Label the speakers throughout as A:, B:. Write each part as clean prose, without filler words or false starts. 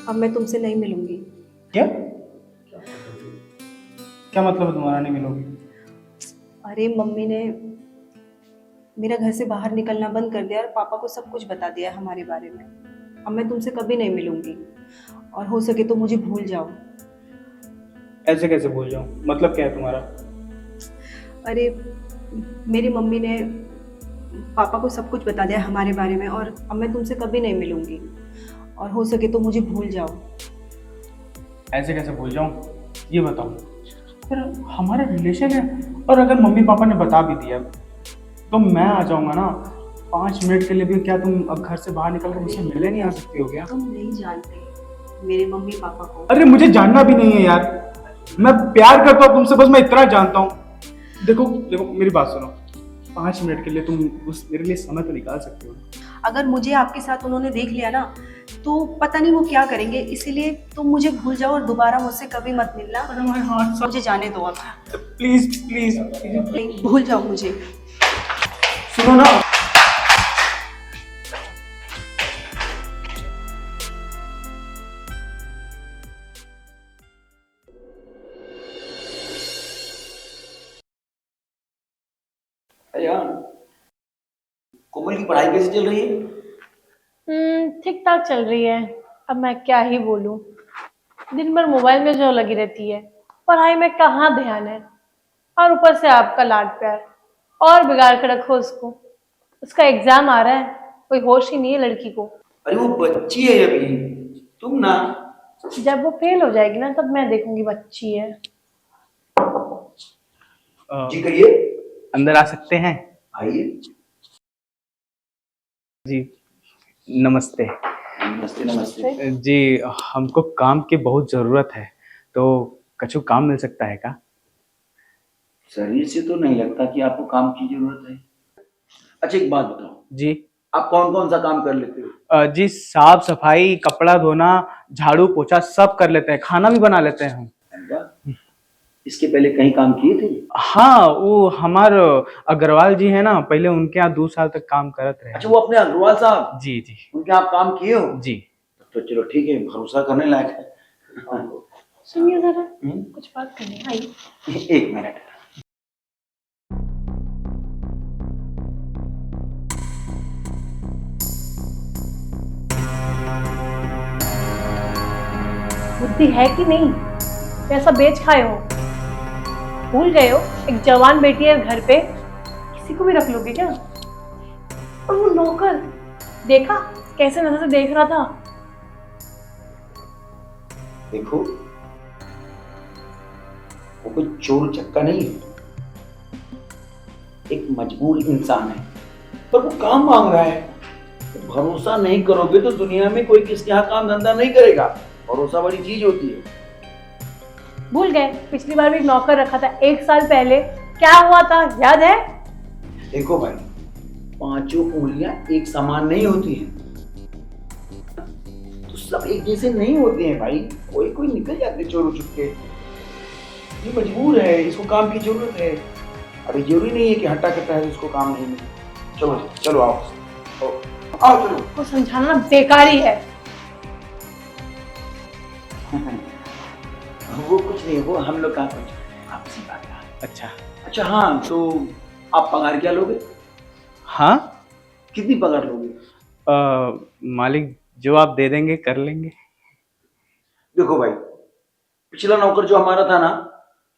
A: अब मैं तुमसे नहीं मिलूंगी।
B: क्या क्या मतलब है तुम्हारा नहीं मिलोगी?
A: अरे मम्मी ने मेरा घर से बाहर निकलना बंद कर दिया और पापा को सब कुछ बता दिया है हमारे बारे में। अब मैं तुमसे कभी नहीं मिलूंगी और हो सके तो मुझे भूल जाओ।
B: ऐसे कैसे भूल जाऊं? मतलब क्या है तुम्हारा?
A: अरे मेरी मम्मी ने पापा को सब कुछ बता दिया हमारे बारे में और अब मैं तुमसे कभी नहीं मिलूंगी और हो सके तो मुझे भूल जाओ।
B: ऐसे कैसे भूल जाऊं? ये बताओ। फिर हमारा रिलेशन है, और अगर मम्मी पापा ने बता भी दिया तो मैं आ जाऊंगा ना। 5 मिनट के लिए भी क्या तुम अब घर से बाहर निकल कर मुझसे मिलने नहीं आ सकती हो क्या?
A: तुम नहीं जानते मेरे मम्मी पापा को।
B: अरे मुझे जानना भी नहीं है यार। मैं प्यार करता हूँ तुमसे, बस मैं इतना जानता हूँ। देखो देखो, मेरी बात सुनो। 5 मिनट के लिए तुम उस मेरे लिए समय तो निकाल सकते हो।
A: अगर मुझे आपके साथ उन्होंने देख लिया ना तो पता नहीं वो क्या करेंगे, इसीलिए तुम मुझे भूल जाओ और दोबारा मुझसे कभी मत मिलना।
B: अरे हमारे हाथ
A: मुझे जाने दो अब।
B: Please please.
A: नहीं, भूल जाओ मुझे।
B: सुनो ना।
C: अरे यार, कोमल की पढ़ाई कैसे चल रही है?
D: ठीक ठाक चल रही है। अब मैं क्या ही बोलूं। दिन भर मोबाइल में जो लगी रहती है, पढ़ाई में कहाँ ध्यान है। और ऊपर से आपका लाड प्यार और बिगाड़ के रखो उसको। उसका एग्जाम आ रहा है, कोई होश ही नहीं है लड़की को।
C: अरे वो बच्ची है अभी, तुम ना।
D: जब वो फेल हो जाएगी ना तब मैं देखूंगी बच्ची है।
C: जी कहिए।
B: अंदर आ सकते हैं?
C: आइए।
B: जी नमस्ते।
C: नमस्ते नमस्ते।
B: जी, हमको काम की बहुत ज़रूरत है, तो कछु काम मिल सकता है क्या?
C: शरीर से तो नहीं लगता कि आपको काम की जरूरत है। अच्छा एक बात बताओ,
B: जी।
C: आप कौन कौन सा काम कर लेते हो?
B: जी, साफ सफाई, कपड़ा धोना, झाड़ू पोछा सब कर लेते हैं, खाना भी बना लेते हैं हम।
C: वाह, इसके पहले कहीं काम किए थे?
B: हाँ, वो हमार अग्रवाल जी है ना, पहले उनके यहाँ 2 साल तक काम करत रहे।
C: अच्छा वो अपने अग्रवाल साहब,
B: जी जी
C: उनके आप काम किए हो?
B: जी।
C: तो चलो ठीक है, भरोसा करने लायक है।
D: सुनिए जरा, कुछ बात करनी है। आइए।
C: एक मिनट।
D: बुद्धि है कि नहीं? पैसा बेच खाए हो? भूल गए हो एक जवान बेटी है घर पे, किसी को भी रख लोगे क्या? और वो नौकर देखा कैसे नजर से देख रहा था।
C: देखो, वो कोई चोर चक्का नहीं है, एक मजबूर इंसान है, पर वो काम मांग रहा है। तो भरोसा नहीं करोगे तो दुनिया में कोई किसके यहाँ काम धंधा नहीं करेगा। भरोसा बड़ी चीज होती है।
D: भूल गए पिछली बार भी एक नौकर रखा था 1 साल पहले, क्या हुआ था याद है?
C: देखो भाई, पांचों उंगलियां एक समान नहीं होती हैं, तो सब एक जैसे नहीं होते हैं भाई। कोई कोई निकल जाते चोर चुपके। ये मजबूर है, इसको काम की जरूरत है। अभी जरूरी नहीं है कि हट्टा कट्टा है इसको काम नहीं मिले। चलो चलो आओ, आओ चलो।
D: वो समझाना बेकार ही है।
C: वो कुछ नहीं, वो हम लोग का कुछ आपसी बात है।
B: अच्छा।
C: अच्छा हाँ, तो आप पगार क्या लोगे?
B: हाँ,
C: कितनी पगार लोगे?
B: मालिक जो आप दे देंगे कर लेंगे।
C: देखो भाई, पिछला नौकर जो हमारा था ना,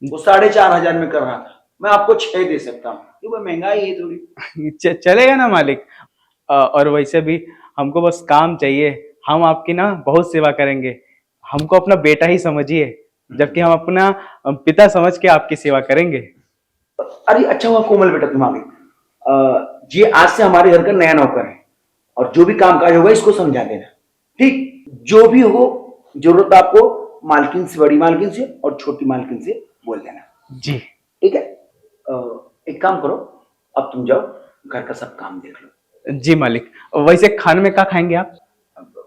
C: वो 4,500 में कर रहा था। मैं आपको 6 दे सकता हूँ, क्योंकि महंगाई है थोड़ी।
B: चलेगा ना मालिक। और वैसे भी हमको बस काम चाहिए। हम आपकी ना बहुत सेवा करेंगे। हमको अपना बेटा ही समझिए, जबकि हम अपना पिता समझ के आपकी सेवा करेंगे।
C: अरे अच्छा हुआ कोमल बेटा तुम आ गई। ये आज से हमारे घर का नया नौकर है, और जो भी काम काज होगा इसको समझा देना, ठीक? जो भी हो जरूरत आपको, मालकिन से, बड़ी मालकिन से और छोटी मालकिन से बोल देना।
B: जी
C: ठीक है। एक काम करो, अब तुम जाओ घर का सब काम देख लो।
B: जी मालिक। वैसे खाने में क्या खाएंगे आप?
C: अब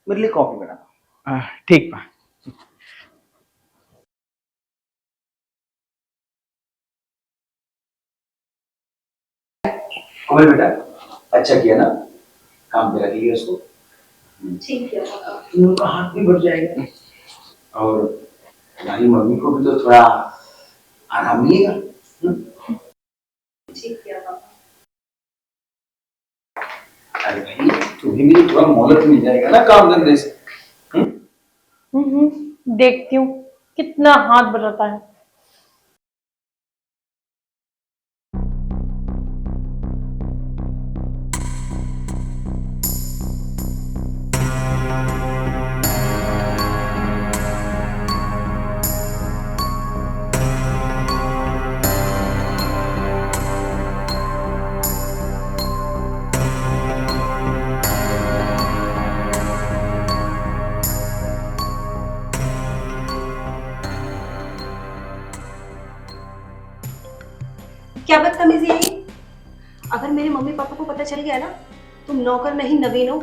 C: मेरे लिए कॉफी बना दो।
B: ठीक बा।
C: कोमल बेटा, अच्छा किया ना, काम पे रख लिया उसको।
A: ठीक है पापा।
C: तुम लोग का हाथ भी बढ़ जाएगा और तुम्हारी मम्मी को भी तो थोड़ा आराम मिलेगा।
A: ठीक है पापा।
C: अरे भाई तुम्हें भी थोड़ा मोहलत मिल जाएगा ना काम धंधे से।
D: देखती हूँ कितना हाथ बढ़ाता है।
A: क्या बदतमीजी है ये? अगर मेरे मम्मी पापा को पता चल गया ना तुम नौकर नहीं नवीन हो,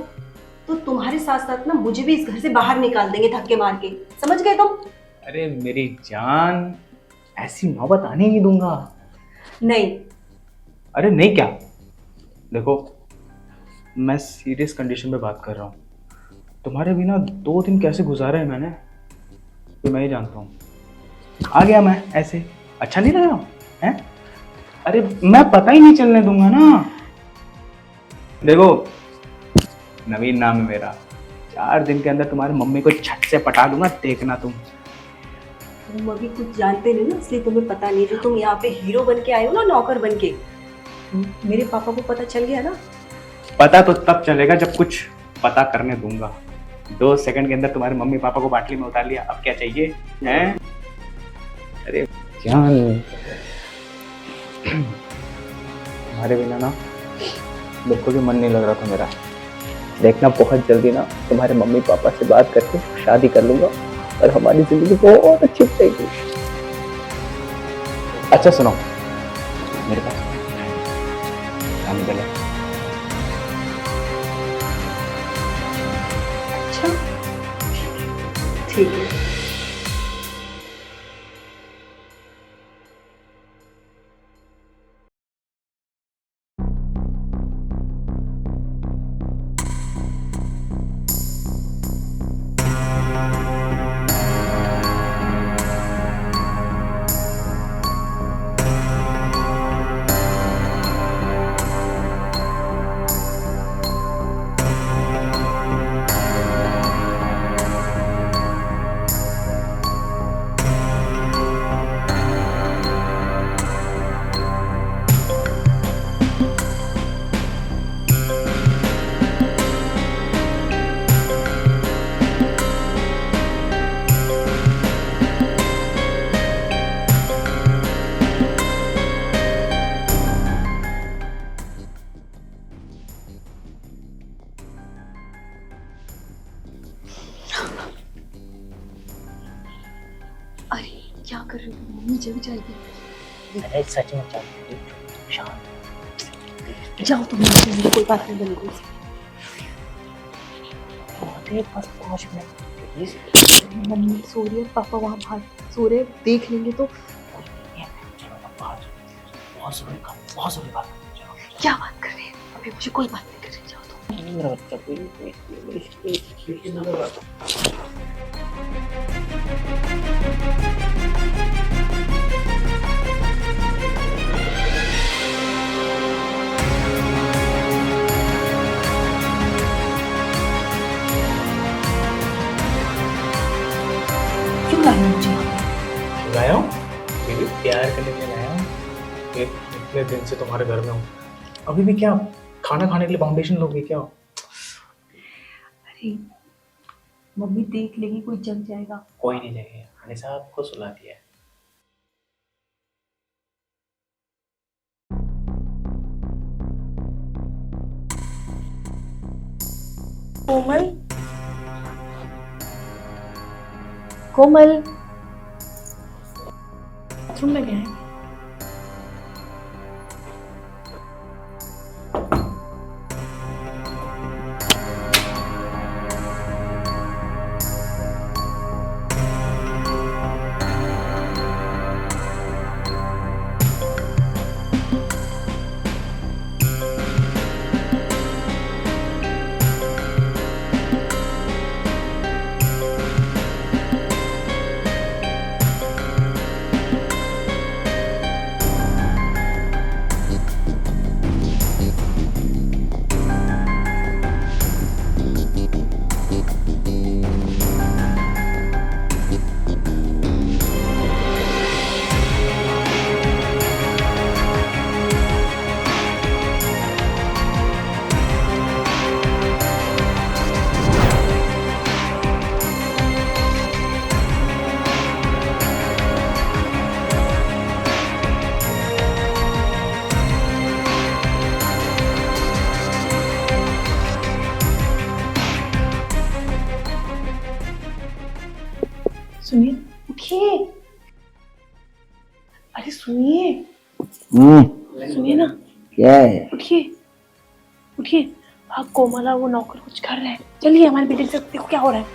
A: तो तुम्हारे साथ साथ ना मुझे भी इस घर से बाहर निकाल देंगे धक्के मार के। समझ गए तुम?
B: अरे मेरी जान, ऐसी नौबत आने नहीं दूंगा।
A: नहीं।
B: अरे नहीं क्या? देखो, मैं सीरियस कंडीशन पे बात कर रहा हूँ। तुम्हारे बिना 2 दिन कैसे गुजारे हैं मैंने, ये मैं ही जानता हूँ। आ गया मैं ऐसे, अच्छा नहीं लग रहा है? अरे मैं पता ही नहीं चलने दूंगा ना। देखो, नवीन नाम है मेरा। 4 दिन के अंदर तुम्हारी मम्मी को छट से पटा दूंगा, देखना तुम।
A: तुम अभी कुछ जानते नहीं ना, इसलिए तुम्हें पता नहीं। जो तुम यहाँ पे हीरो बन के आए हो ना, नौकर बन के, मेरे पापा को पता चल गया ना।
B: पता तो तब चलेगा जब कुछ पता करने दूंगा। 2 सेकंड के अंदर तुम्हारे मम्मी पापा को बाटली में उतार लिया, अब क्या चाहिए हैं? अरे जान, तुम्हारे बिना ना बिल्कुल भी मन नहीं लग रहा था मेरा। देखना बहुत जल्दी ना तुम्हारे मम्मी पापा से बात करके शादी कर लूंगा और हमारी जिंदगी बहुत अच्छी रहेगी। अच्छा सुनो, मेरे पास काम कर लो।
A: अच्छा ठीक है। अरे क्या कर रही हो? मम्मी जग जाएगी।
E: अरे सच में चाहती शांत
A: जाओ तुम, मुझे कोई बात नहीं बनेगी।
E: अरे बस 5 मिनट प्लीज।
A: मम्मी सो रही है, पापा वहाँ बाहर सो रहे, देख लेंगे तो।
E: बहुत जरूरी बात।
A: क्या बात कर रहे हैं? अभी मुझे कोई बात नहीं कर रही, जाओ तुम।
E: मेरा बच्चा प्लीज।
A: क्यों लाए हो मुझे यहाँ पे?
B: लाया हूँ बेबी, प्यार करने के लिए लाया हूँ। इतने दिन से तुम्हारे घर में हूँ, अभी भी क्या खाना खाने के लिए फाउंडेशन लोगे क्या?
A: अरे मम्मी देख लेगी, कोई जग जाएगा।
E: कोई नहीं लगेगा, मैंने साहब को सुला दिया है।
D: कोमल, कोमल बाथरूम में गए हैं। सुनिए, उठिए। अरे सुनिए, सुनिए ना,
C: क्या है?
D: उठिए उठिए। भाग, कोमल और वो नौकर कुछ कर रहे हैं। चलिए हमारे बेटे से देखो क्या हो रहा है।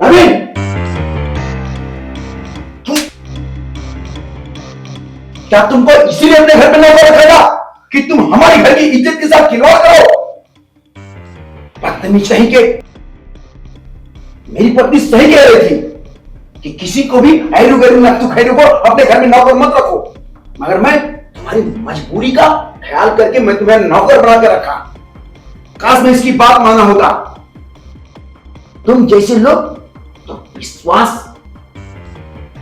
C: नवीन, क्या तुमको इसीलिए अपने घर में नौकर रखा था कि तुम हमारे घर की इज्जत के साथ खिलवाड़ करो? बदतमीज कहीं के। मेरी पत्नी सही कह रही थी कि किसी को भी ऐरू गैरू नक्तू खैरू को अपने घर में नौकर मत रखो, मगर मैं तुम्हारी मजबूरी का ख्याल करके मैं तुम्हें नौकर बना के रखा। काश मैं इसकी बात माना होता। तुम जैसे लोग तो विश्वास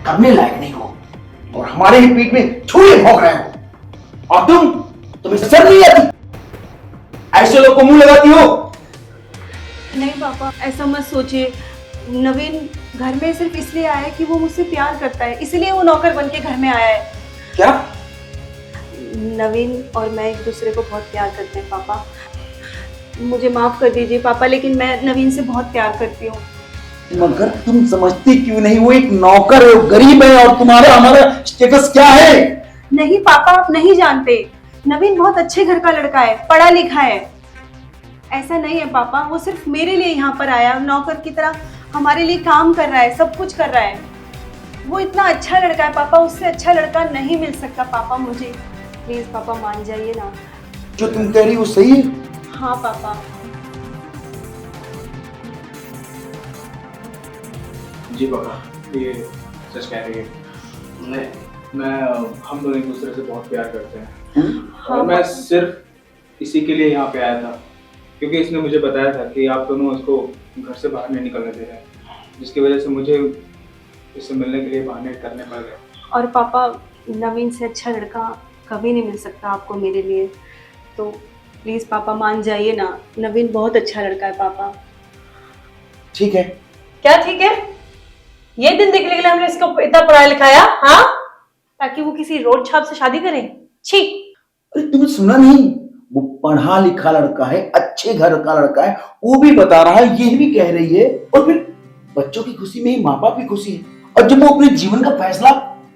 C: करने लायक नहीं हो और हमारे ही पीठ में छुरे भोंक रहे हो। और तुम्हें शर्म नहीं आती? ऐसे लोग को मुंह लगाती हो?
A: नहीं पापा, ऐसा मत सोचिए। नवीन घर में सिर्फ इसलिए आया है कि वो मुझसे प्यार करता है, इसलिए वो नौकर बन के घर में आया है।
C: क्या?
A: नवीन और मैं एक दूसरे को बहुत प्यार करते हैं पापा। मुझे माफ कर दीजिए पापा, लेकिन मैं नवीन से बहुत प्यार करती हूँ।
C: मगर तुम समझती क्यों नहीं? वो एक नौकर है, वो गरीब है, और तुम्हारा हमारा स्टेटस क्या है?
A: नहीं पापा, आप नहीं जानते। नवीन बहुत अच्छे घर का लड़का है, पढ़ा लिखा है। ऐसा नहीं है पापा, वो सिर्फ मेरे लिए यहाँ पर आया, नौकर की तरह हमारे लिए काम कर रहा है, सब कुछ कर रहा है। वो इतना अच्छा लड़का है पापा, उससे अच्छा लड़का नहीं मिल सकता पापा मुझे। प्लीज पापा मान जाइए ना।
C: जो तुम कह रही हो सही है?
A: हाँ पापा।
B: जी पापा, ये सच कह रही है। मैं हम लोग एक दूसरे से बहुत प्यार करते हैं।
A: हाँ,
B: और मैं
A: पापा।
B: सिर्फ इसी के लिए यहाँ पे आया था, क्योंकि इसने मुझे बताया था कि आप दोनों इसको घर से बाहर नहीं निकलने दे रहे हैं, जिसकी वजह से मुझे इससे मिलने के लिए बहाने करने पड़ गए।
A: और पापा, नवीन से अच्छा लड़का कभी नहीं मिल सकता आपको मेरे लिए, तो प्लीज पापा मान जाइए ना। नवीन बहुत अच्छा लड़का है पापा।
C: ठीक है।
D: क्या ठीक है? ये दिन देखने के लिए हमने इसको इतना पढ़ाया लिखाया, हाँ, ताकि वो किसी रोड छाप से शादी करे? छी।
C: अरे तुमने सुना नहीं? वो पढ़ा लिखा लड़का है, अच्छे घर का लड़का है, वो भी बता रहा है, ये भी कह रही है। और फिर बच्चों की खुशी में ही माँ बाप की खुशी है। और जब वो अपने जीवन का फैसला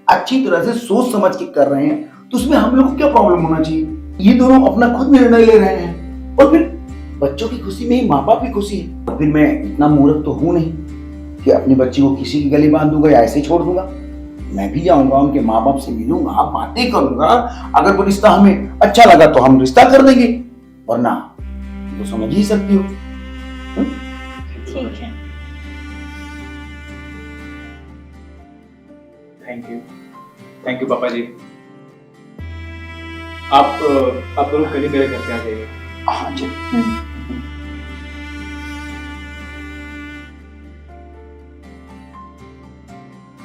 C: अच्छी तरह से सोच समझ के कर रहे हैं, तो उसमें हम लोग को क्या प्रॉब्लम होना चाहिए? ये दोनों अपना खुद निर्णय ले रहे हैं, और फिर बच्चों की खुशी में ही माँ बाप की खुशी है। और फिर मैं इतना मूर्ख तो हूं नहीं कि अपनी बच्ची को किसी की गले बांध दूंगा या ऐसे छोड़ दूंगा। मैं भी जाऊंगा, उनके माँ बाप से मिलूंगा, बातें करूंगा। अगर वो रिश्ता हमें अच्छा लगा तो हम रिश्ता कर देंगे, वरना तो समझ ही सकती हो।
D: ठीक है।
B: थैंक यू पापा जी। आप दोनों कल ही मेरे घर पे आ जाइए।
C: हाँ जी।